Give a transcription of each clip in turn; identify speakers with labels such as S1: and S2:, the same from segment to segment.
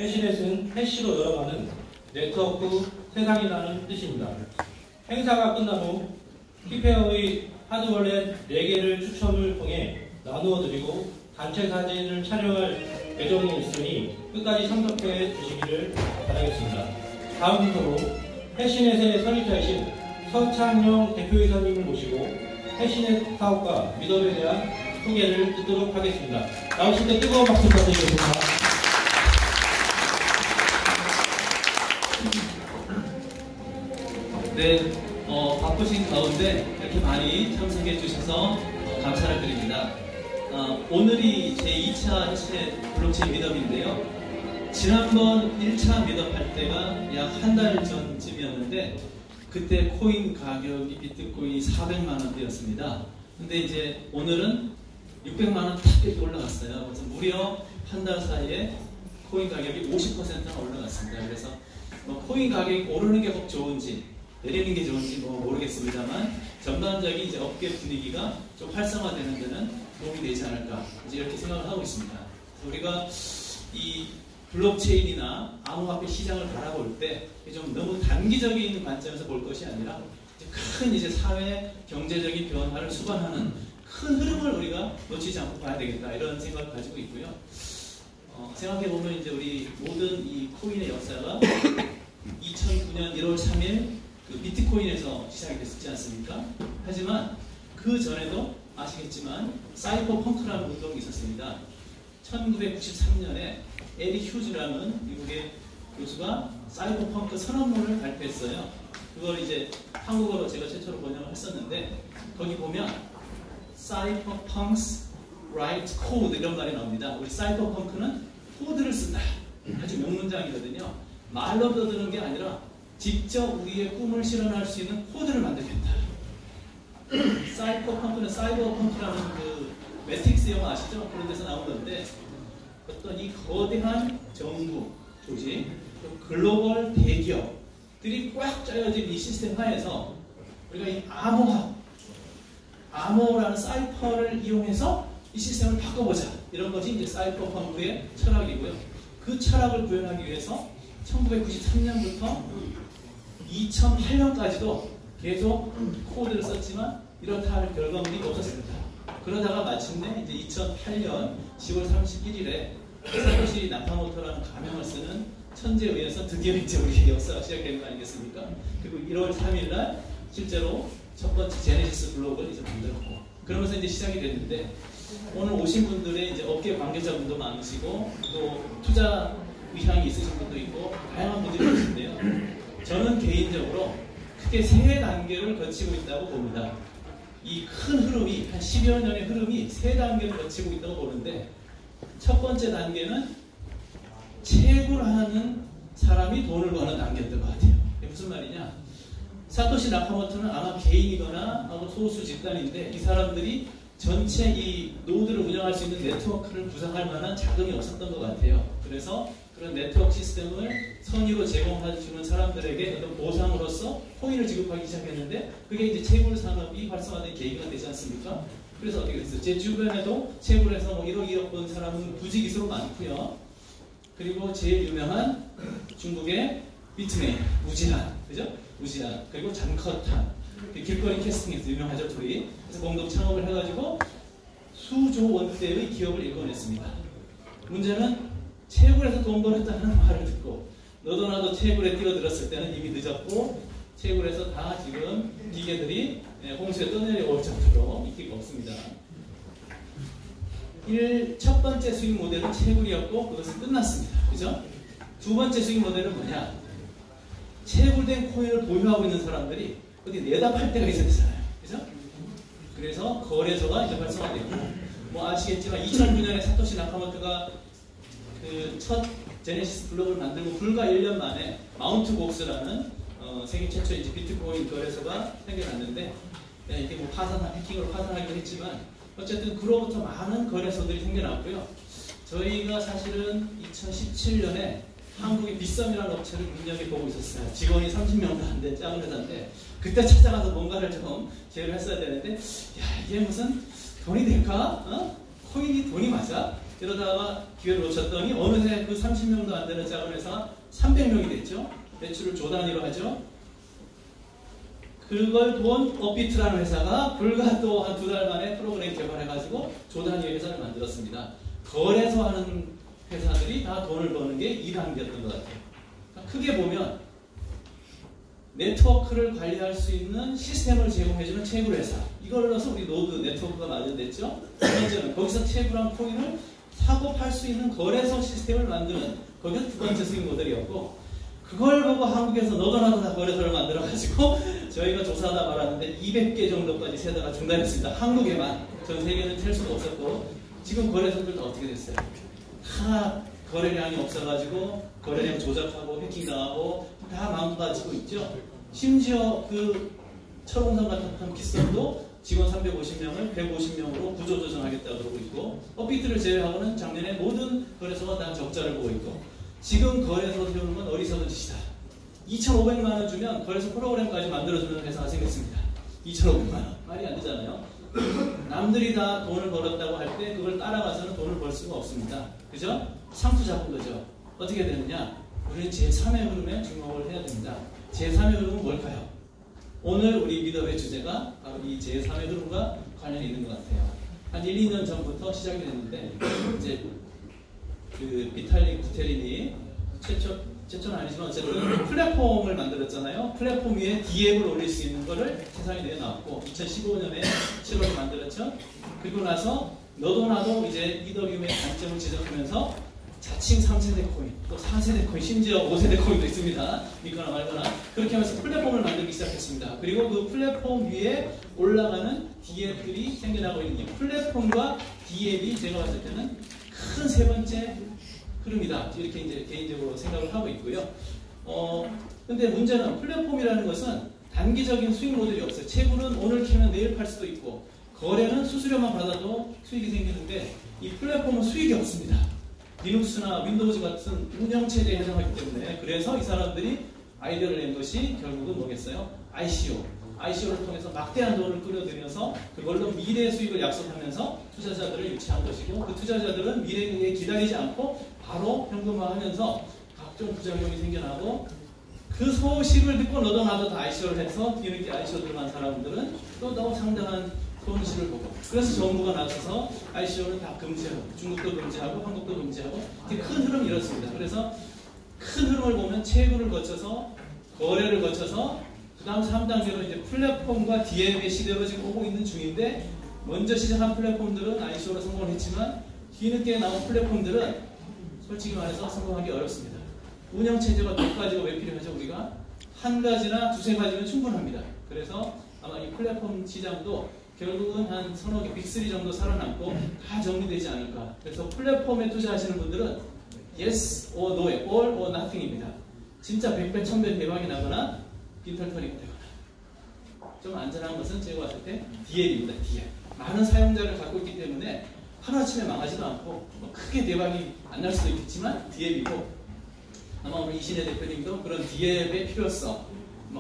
S1: 해시넷은 해시로 열어가는 네트워크 세상이라는 뜻입니다. 행사가 끝난 후 키페어의 하드월렛 4개를 추첨을 통해 나누어 드리고 단체 사진을 촬영할 예정이 있으니 끝까지 참석해 주시기를 바라겠습니다. 다음 순서로 해시넷의 설립자이신 서창영 대표이사님을 모시고 해시넷 사업과 미더에 대한 소개를 듣도록 하겠습니다. 나오실 때 뜨거운 박수 부탁드리겠습니다.
S2: 네, 바쁘신 가운데 이렇게 많이 참석해 주셔서 감사를 드립니다. 오늘이 제2차 해시넷 블록체인 미더인데요. 지난번 1차 미더 할 때가 약 한 달 전쯤이었는데 그때 코인 가격이 비트코인이 400만 원대였습니다. 근데 이제 오늘은 600만 원 탁 이렇게 올라갔어요. 그래서 무려 한 달 사이에 코인 가격이 50%나 올라갔습니다. 그래서 코인 가격이 오르는 게 꼭 좋은지 내리는 게 좋은지 모르겠습니다만 전반적인 이제 업계 분위기가 좀 활성화되는 데는 도움이 되지 않을까 이제 이렇게 생각을 하고 있습니다. 그래서 우리가 이 블록체인이나 암호화폐 시장을 바라볼 때 좀 너무 단기적인 관점에서 볼 것이 아니라 큰 이제 사회 경제적인 변화를 수반하는 큰 흐름을 우리가 놓치지 않고 봐야 되겠다 이런 생각을 가지고 있고요. 생각해 보면 이제 우리 모든 이 코인의 역사가 2009년 1월 3일 그 비트코인에서 시작이 됐었지 않습니까? 하지만 그 전에도 아시겠지만 사이버펑크라는 운동이 있었습니다. 1993년에 에릭 휴즈라는 미국의 교수가 사이버펑크 선언문을 발표했어요. 그걸 이제 한국어로 제가 최초로 번역을 했었는데 거기 보면 사이버펑크's write code 이런 말이 나옵니다. 우리 사이버펑크는 코드를 쓴다. 아주 명문장이거든요. 말로 떠드는 게 아니라 직접 우리의 꿈을 실현할 수 있는 코드를 만들겠다. 사이버펑크는 사이버펑크라는 그 매트릭스 영화 아시죠? 그런 데서 나온 건데 어떤 이 거대한 정부, 조직, 글로벌 대기업들이 꽉 짜여진 이 시스템 하에서 우리가 이 암호라는 사이퍼를 이용해서 이 시스템을 바꿔보자. 이런 것이 이제 사이버펑크의 철학이고요. 그 철학을 구현하기 위해서 1993년부터 2008년까지도 계속 코드를 썼지만 이렇다 할 결과물이 없었습니다. 그러다가 마침내 이제 2008년 10월 31일에 사토시 나카모토라는 가명을 쓰는 천재에 의해서 드디어 이제 우리 역사가 시작된 거 아니겠습니까? 그리고 1월 3일날 실제로 첫 번째 제네시스 블록을 이제 만들었고 그러면서 이제 시작이 됐는데 오늘 오신 분들의 이제 업계 관계자분도 많으시고 또 투자 의향이 있으신 분도 있고 다양한 분들이 계신데요. 저는 개인적으로 크게 3단계를 거치고 있다고 봅니다. 이 큰 흐름이 한 10여 년의 흐름이 3단계를 거치고 있다고 보는데 첫 번째 단계는 채굴하는 사람이 돈을 버는 단계였던 것 같아요. 이게 무슨 말이냐? 사토시 나카모토는 아마 개인이거나 소수 집단인데 이 사람들이 전체 이 노드를 운영할 수 있는 네트워크를 구성할 만한 자금이 없었던 것 같아요. 그래서 그런 네트워크 시스템을 선의로 제공해주는 사람들에게 어떤 보상으로서 코인을 지급하기 시작했는데 그게 이제 채굴 산업이 활성화된 계기가 되지 않습니까? 그래서 어떻게 됐어요? 제 주변에도 채굴해서 1억 2억 번 사람은 부지기수로 많고요. 그리고 제일 유명한 중국의 비트메인, 우지란, 그죠? 우지란, 그리고 잔커탄, 길거리 캐스팅에서 유명하죠, 둘이. 그래서 공동 창업을 해가지고 수조 원대의 기업을 일궈냈습니다. 문제는 채굴에서 돈 벌었다는 말을 듣고 너도 나도 채굴에 뛰어들었을 때는 이미 늦었고 채굴에서 다 지금 기계들이 홍수에 떠내려올 정도로 인기가 없습니다. 첫 번째 수익 모델은 채굴이었고 그것은 끝났습니다. 그죠? 두 번째 수익 모델은 뭐냐? 채굴된 코인을 보유하고 있는 사람들이 어디 내다 팔 때가 있어야 되잖아요. 그죠? 그래서 거래소가 이제 활성화되고 아시겠지만 2009년에 사토시 나카모토가 그 첫 제네시스 블록을 만들고 불과 1년 만에 마운트 복스라는 세계 최초의 이제 비트코인 거래소가 생겨났는데 이게 해킹으로 파산하기도 했지만 어쨌든 그로부터 많은 거래소들이 생겨났고요. 저희가 사실은 2017년에 한국의 빗썸이라는 업체를 눈여겨보고 있었어요. 직원이 30명도 안 된 작은 회사인데 그때 찾아가서 뭔가를 좀 제휴를 했어야 되는데 야 이게 무슨 돈이 될까? 코인이 돈이 맞아? 이러다가 기회를 놓쳤더니 어느새 그 30명도 안 되는 작은 회사가 300명이 됐죠. 매출을 조 단위로 하죠. 그걸 본 업비트라는 회사가 불과 또 한 2달 만에 프로그램 개발해가지고 조 단위의 회사를 만들었습니다. 거래소 하는 회사들이 다 돈을 버는 게 2단계였던 것 같아요. 그러니까 크게 보면 네트워크를 관리할 수 있는 시스템을 제공해주는 채굴 회사. 이걸 넣어서 우리 노드 네트워크가 마련됐죠. 두 번째는 거기서 채굴한 코인을 사고 팔 수 있는 거래소 시스템을 만드는 거기가 두 번째 수익 모델이었고, 그걸 보고 한국에서 너도 나도 다 거래소를 만들어가지고 저희가 조사하다 말았는데 200개 정도까지 세다가 중단했습니다. 한국에만. 전 세계는 셀 수가 없었고, 지금 거래소들 다 어떻게 됐어요? 다 거래량이 없어가지고 거래량 조작하고 해킹당하고 다 망가지고 있죠. 심지어 그 철옹성 같은 기성도 직원 350명을 150명으로 구조조정하겠다고 그러고 있고, 업비트를 제외하고는 작년에 모든 거래소가 다 적자를 보고 있고, 지금 거래소 세우는 건 어리석은 짓이다. 2,500만 원 주면 거래소 프로그램까지 만들어주는 회사가 생겼습니다. 2,500만 원. 말이 안 되잖아요. 남들이 다 돈을 벌었다고 할 때 그걸 따라가서는 돈을 벌 수가 없습니다. 그죠? 상투 잡은 거죠. 어떻게 되느냐? 우리는 제3의 흐름에 주목을 해야 됩니다. 제3의 흐름은 뭘까요? 오늘 우리 미더의 주제가 바로 이 제3의 흐름과 관련이 있는 것 같아요. 한 1, 2년 전부터 시작이 됐는데, 이제 그 비탈릭 부테린이 최초는 아니지만 어쨌든 플랫폼을 만들었잖아요. 플랫폼 위에 D앱을 올릴 수 있는 거를 세상에 내놔왔고, 2015년에 7월에 만들었죠. 그리고 나서 너도 나도 이제 EW의 단점을 지적하면서 자칭 3세대 코인, 또 4세대 코인, 심지어 5세대 코인도 있습니다. 믿거나 말거나. 그렇게 하면서 플랫폼을 만들기 시작했습니다. 그리고 그 플랫폼 위에 올라가는 D앱들이 생겨나고 있는 이 플랫폼과 D앱이 제가 봤을 때는 큰 세 번째 흐름이다. 이렇게 이제 개인적으로 생각을 하고 있고요. 근데 문제는 플랫폼이라는 것은 단기적인 수익 모델이 없어요. 채굴은 오늘 캐면 내일 팔 수도 있고, 거래는 수수료만 받아도 수익이 생기는데, 이 플랫폼은 수익이 없습니다. 리눅스나 윈도우즈 같은 운영체제에 해당하기 때문에. 그래서 이 사람들이 아이디어를 낸 것이 결국은 뭐겠어요? ICO를 통해서 막대한 돈을 끌어들여서 그걸로 미래의 수익을 약속하면서 투자자들을 유치한 것이고, 그 투자자들은 미래에 기다리지 않고 바로 현금화하면서 각종 부작용이 생겨나고, 그 소식을 듣고 너도 나도 다 ICO를 해서 뒤늦게 ICO 들어간 사람들은 또 너무 상당한 손실을 보고, 그래서 정부가 나서서 ICO는 다 금지하고, 중국도 금지하고 한국도 금지하고, 큰 흐름이 이렇습니다. 그래서 큰 흐름을 보면 채굴을 거쳐서 거래를 거쳐서 그 다음 3단계로 이제 플랫폼과 DM의 시대로 지금 오고 있는 중인데, 먼저 시작한 플랫폼들은 ICO로 성공을 했지만 뒤늦게 나온 플랫폼들은 솔직히 말해서 성공하기 어렵습니다. 운영체제가 몇 가지가 왜 필요하죠? 우리가 한 가지나 두세 가지면 충분합니다. 그래서 아마 이 플랫폼 시장도 결국은 한 서너 개, 빅3 정도 살아남고 다 정리되지 않을까. 그래서 플랫폼에 투자하시는 분들은 yes or no, all or nothing입니다. 진짜 100배, 1000배 대박이 나거나 빈털터리가 되거나. 좀 안전한 것은 제가 봤을 때 DL입니다. DL. 많은 사용자를 갖고 있기 때문에 하루아침에 망하지도 않고 크게 대박이 안 날 수도 있겠지만 DL이고, 아마 우리 이신혜 대표님도 그런 DL의 필요성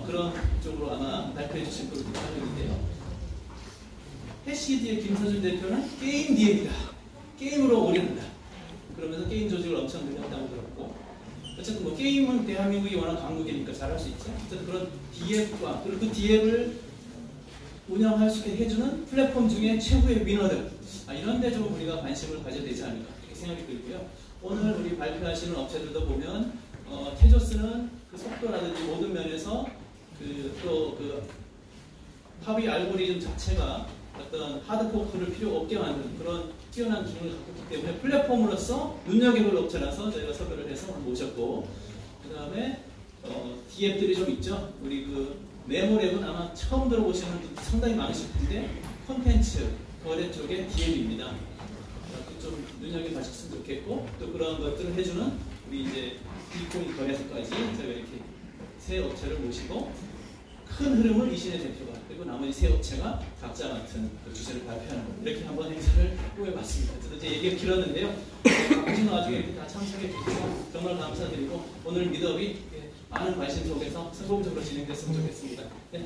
S2: 그런 쪽으로 아마 발표해 주실 걸로 생각하는데요. 해시디의 김서준 대표는 게임 DL이다. 게임으로 오려는다. 그러면서 게임 조직을 엄청 늘렸다고 들었고, 어쨌든 뭐 게임은 대한민국이 워낙 강국이니까 잘할 수 있죠. 어쨌든 그런 DF과 그리고 그 DF를 운영할 수 있게 해주는 플랫폼 중에 최고의 위너들, 이런 데 좀 우리가 관심을 가져야 되지 않을까 이렇게 생각이 들고요. 오늘 우리 발표하시는 업체들도 보면 테조스는 그 속도라든지 모든 면에서 또 파비 알고리즘 자체가 어떤 하드포크를 필요 없게 만드는 그런 뛰어난 기능을 갖고 있기 때문에 플랫폼으로서 눈여겨볼 업체라서 저희가 섭외를 해서 오늘 모셨고, 그 다음에 D앱들이 좀 있죠. 우리 그 메모랩은 아마 처음 들어보시는 분들 상당히 많으실 텐데, 콘텐츠 거래 쪽의 D앱입니다. 좀 눈여겨보셨으면 좋겠고, 또 그런 것들을 해주는 우리 이제 비트코인 거래소까지 저희가 이렇게 세 업체를 모시고 큰 흐름을 이신혜 대표가, 그리고 나머지 세 업체가 각자 같은 주제를 발표하는 거, 이렇게 한번 행사를 꾸며봤습니다. 그래서 이제 얘기가 길었는데요. 바쁘신 와중에 이렇게 다 참석해 주셔서 정말 감사드리고, 오늘 미더비 많은 관심 속에서 성공적으로 진행됐으면 좋겠습니다. 네,